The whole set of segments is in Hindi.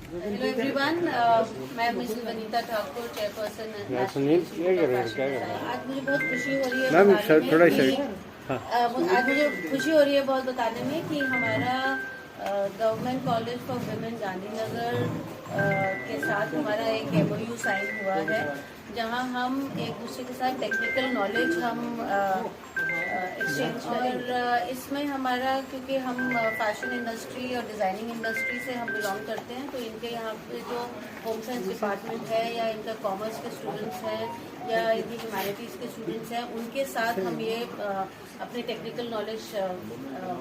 हेलो एवरीवन, मैं मिसेस वनीता ठाकुर, चेयरपर्सन। आज मुझे बहुत खुशी हो रही है मैम बताने में थोड़ा कि साइड। हाँ। आज मुझे खुशी हो रही है बहुत बताने में कि हमारा government college for women Gandhinagar के साथ हमारा एक MOU साइन हुआ है, जहां हम एक दूसरे के साथ टेक्निकल नॉलेज हम एक्सचेंज और इसमें हमारा, क्योंकि हम फैशन इंडस्ट्री और डिज़ाइनिंग इंडस्ट्री से हम बिलोंग करते हैं, तो इनके यहाँ पे जो होम साइंस डिपार्टमेंट है या इनका कॉमर्स के स्टूडेंट्स हैं या इनकी ह्यूमैनिटीज़ के स्टूडेंट्स हैं, उनके साथ हम ये अपने टेक्निकल नॉलेज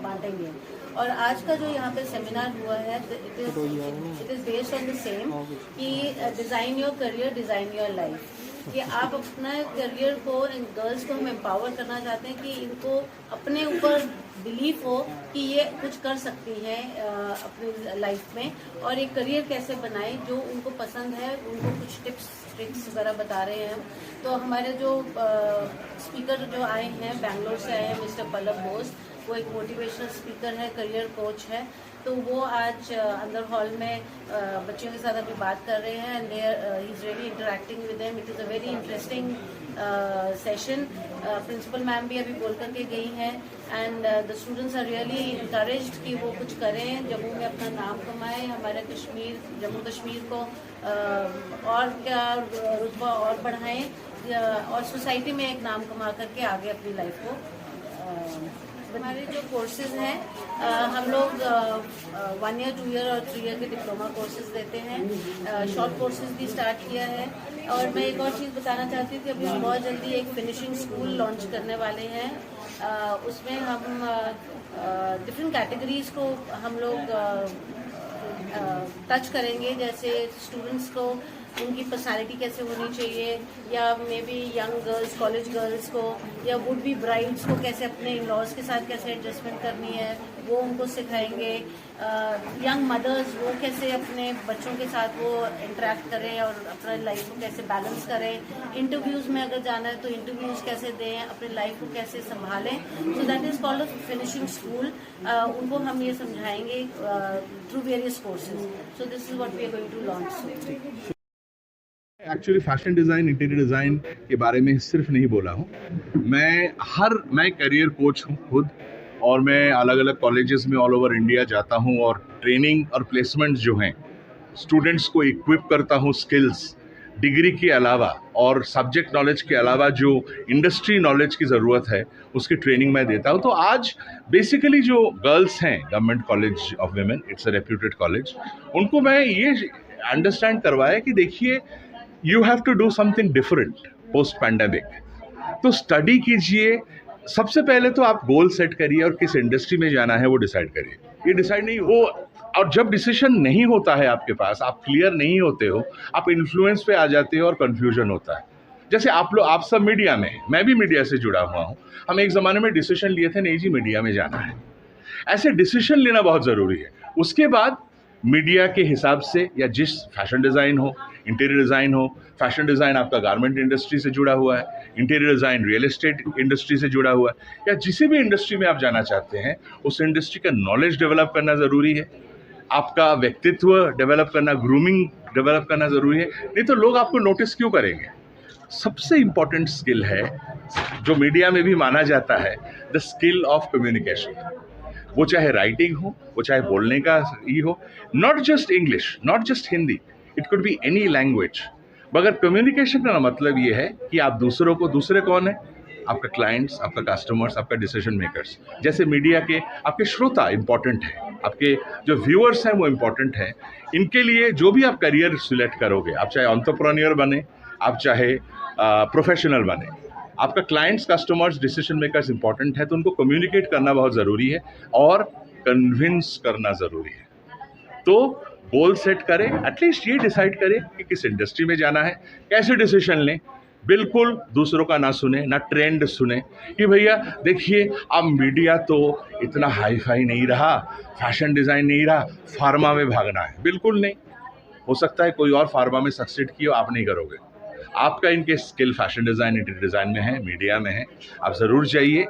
बांटेंगे। और आज का जो यहाँ पे सेमिनार हुआ है, it is based on the same कि design your career, design your life, कि आप अपना करियर को, इन गर्ल्स को हम एम्पावर करना चाहते हैं कि इनको अपने ऊपर बिलीफ हो कि ये कुछ कर सकती हैं अपनी लाइफ में, और एक करियर कैसे बनाएं जो उनको पसंद है। उनको कुछ टिप्स ट्रिक्स वगैरह बता रहे हैं। तो हमारे जो स्पीकर जो आए हैं, बेंगलोर से आए हैं, मिस्टर पल्लव बोस, वो एक मोटिवेशनल स्पीकर है, करियर कोच है। तो वो आज अंदर हॉल में बच्चों के साथ अभी बात कर रहे हैं, and he is really interacting with them. It is a very interesting session. Principal ma'am भी अभी बोल करके गई हैं, and the students are really encouraged कि वो कुछ करें, जम्मू में अपना नाम कमाएं, हमारे कश्मीर, जम्मू कश्मीर को और क्या रुतबा और बढ़ाएं, और सोसाइटी में एक नाम कमा करके आगे अपनी लाइफ को। हमारे जो कोर्सेज हैं, हम लोग 1 ईयर, 2 ईयर और 3 ईयर के डिप्लोमा कोर्सेज देते हैं। शॉर्ट कोर्सेज भी स्टार्ट किया है। और मैं एक और चीज़ बताना चाहती हूँ कि अभी हम बहुत जल्दी एक फिनिशिंग स्कूल लॉन्च करने वाले हैं। उसमें हम डिफरेंट कैटेगरीज को हम लोग टच करेंगे, जैसे स्टूडेंट्स को उनकी पर्सनालिटी कैसे होनी चाहिए, या may be young girls, college girls को, या वुड बी ब्राइड्स को कैसे अपने इन लॉज के साथ कैसे एडजस्टमेंट करनी है, वो उनको सिखाएंगे। यंग मदर्स, वो कैसे अपने बच्चों के साथ वो इंटरेक्ट करें और अपना लाइफ को कैसे बैलेंस करें। इंटरव्यूज़ में अगर जाना है तो इंटरव्यूज़ कैसे दें, अपनी लाइफ को कैसे संभालें। So that is called a finishing school. उनको हम ये समझाएंगे through various courses. So this is what we are going to launch. Actually fashion design, interior design के बारे में सिर्फ नहीं बोला हूँ। मैं करियर कोच हूँ खुद, और मैं अलग अलग कॉलेजेस में ऑल ओवर इंडिया जाता हूँ और ट्रेनिंग और प्लेसमेंट्स जो हैं, स्टूडेंट्स को इक्विप करता हूँ स्किल्स, डिग्री के अलावा और सब्जेक्ट नॉलेज के अलावा जो इंडस्ट्री नॉलेज की ज़रूरत है उसकी ट्रेनिंग मैं देता हूँ। तो आज बेसिकली जो गर्ल्स हैं, government college of women, it's a reputed college, उनको मैं ये अंडरस्टैंड करवाया कि देखिए, you have to do something different post pandemic. तो स्टडी कीजिए, सबसे पहले तो आप गोल सेट करिए और किस इंडस्ट्री में जाना है वो डिसाइड करिए। ये डिसाइड नहीं हो, और जब डिसीजन नहीं होता है आपके पास, आप क्लियर नहीं होते हो, आप इन्फ्लुएंस पे आ जाते हो और कन्फ्यूजन होता है। जैसे आप सब मीडिया में, मैं भी मीडिया से जुड़ा हुआ हूँ, हम एक ज़माने में डिसीजन लिए थे, नहीं जी मीडिया में जाना है। ऐसे डिसीजन लेना बहुत ज़रूरी है। उसके बाद मीडिया के हिसाब से, या जिस फैशन डिज़ाइन हो, इंटीरियर डिज़ाइन हो, फैशन डिज़ाइन आपका गारमेंट इंडस्ट्री से जुड़ा हुआ है, interior design real estate industry से जुड़ा हुआ है, या जिस भी इंडस्ट्री में आप जाना चाहते हैं, उस इंडस्ट्री का नॉलेज डेवलप करना ज़रूरी है, आपका व्यक्तित्व डेवलप करना, ग्रूमिंग डेवलप करना ज़रूरी है। नहीं तो लोग आपको नोटिस क्यों करेंगे। सबसे इम्पॉर्टेंट स्किल है, जो मीडिया में भी माना जाता है, द स्किल ऑफ कम्युनिकेशन। वो चाहे राइटिंग हो, वो चाहे बोलने का ही हो, not just English, not just Hindi, it could be any language. मगर कम्युनिकेशन का मतलब ये है कि आप दूसरों को, दूसरे कौन है, आपका क्लाइंट्स, आपका कस्टमर्स, आपका डिसीजन मेकर्स, जैसे मीडिया के आपके श्रोता इंपॉर्टेंट हैं, आपके जो व्यूअर्स हैं वो इंपॉर्टेंट हैं। इनके लिए जो भी आप करियर सिलेक्ट करोगे, आप चाहे एंटरप्रेन्योर बने, आप चाहे प्रोफेशनल बने, आपका clients, customers, decision makers important है। तो उनको कम्युनिकेट करना बहुत ज़रूरी है और कन्विंस करना ज़रूरी है। तो गोल सेट करें, एटलीस्ट ये डिसाइड करें कि किस इंडस्ट्री में जाना है, कैसे डिसीजन लें। बिल्कुल दूसरों का ना सुने, ना ट्रेंड सुने कि भैया देखिए अब मीडिया तो इतना हाई फाई नहीं रहा, फैशन डिज़ाइन नहीं रहा, फार्मा में भागना है। बिल्कुल नहीं। हो सकता है कोई और फार्मा में सक्सेड किया, आप नहीं करोगे। आपका इनके skill fashion design, interior design में है, मीडिया में है, आप ज़रूर जाइए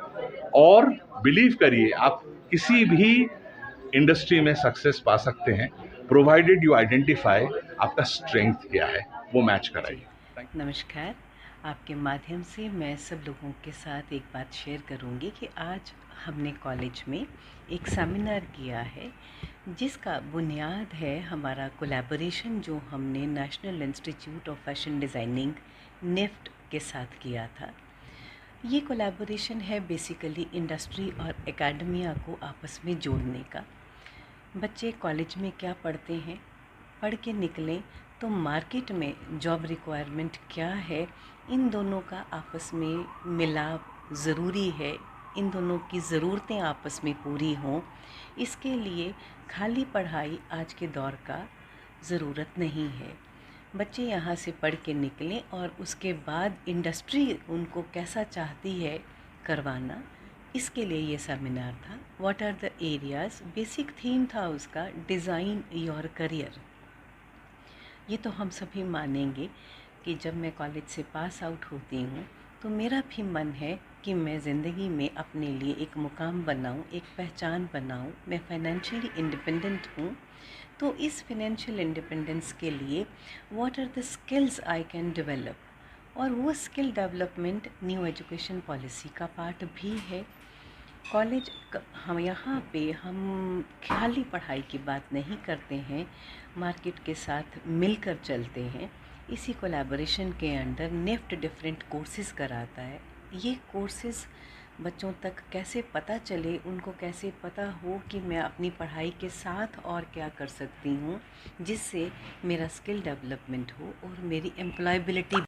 और बिलीव करिए, आप किसी भी इंडस्ट्री में सक्सेस पा सकते हैं। प्रोवाइडेड यू आइडेंटिफाई आपका स्ट्रेंथ क्या है, वो मैच कराइए। नमस्कार। आपके माध्यम से मैं सब लोगों के साथ एक बात शेयर करूंगी कि आज हमने कॉलेज में एक सेमिनार किया है जिसका बुनियाद है हमारा कोलैबोरेशन जो हमने National Institute of Fashion Designing NIFT के साथ किया था। ये कोलैबोरेशन है बेसिकली इंडस्ट्री और एकेडमिया को आपस में जोड़ने का। बच्चे कॉलेज में क्या पढ़ते हैं, पढ़ के निकलें तो मार्केट में जॉब रिक्वायरमेंट क्या है, इन दोनों का आपस में मिलाप ज़रूरी है। इन दोनों की ज़रूरतें आपस में पूरी हों, इसके लिए खाली पढ़ाई आज के दौर का ज़रूरत नहीं है। बच्चे यहाँ से पढ़ के निकलें और उसके बाद इंडस्ट्री उनको कैसा चाहती है करवाना, इसके लिए ये सेमिनार था। What are the areas, basic theme था उसका डिज़ाइन योर करियर। ये तो हम सभी मानेंगे कि जब मैं कॉलेज से पास आउट होती हूँ तो मेरा भी मन है कि मैं ज़िंदगी में अपने लिए एक मुकाम बनाऊँ, एक पहचान बनाऊँ। मैं फाइनेंशियली इंडिपेंडेंट हूँ, तो इस फाइनेंशियल इंडिपेंडेंस के लिए what are the skills I can develop, और वो skill development new education policy का पार्ट भी है। कॉलेज हम यहाँ पे हम खाली पढ़ाई की बात नहीं करते हैं, मार्केट के साथ मिलकर चलते हैं। इसी कोलैबोरेशन के अंडर निफ्ट डिफरेंट कोर्सेज़ कराता है। ये कोर्सेज़ बच्चों तक कैसे पता चले, उनको कैसे पता हो कि मैं अपनी पढ़ाई के साथ और क्या कर सकती हूँ जिससे मेरा स्किल डेवलपमेंट हो और मेरी एम्प्लॉयबिलिटी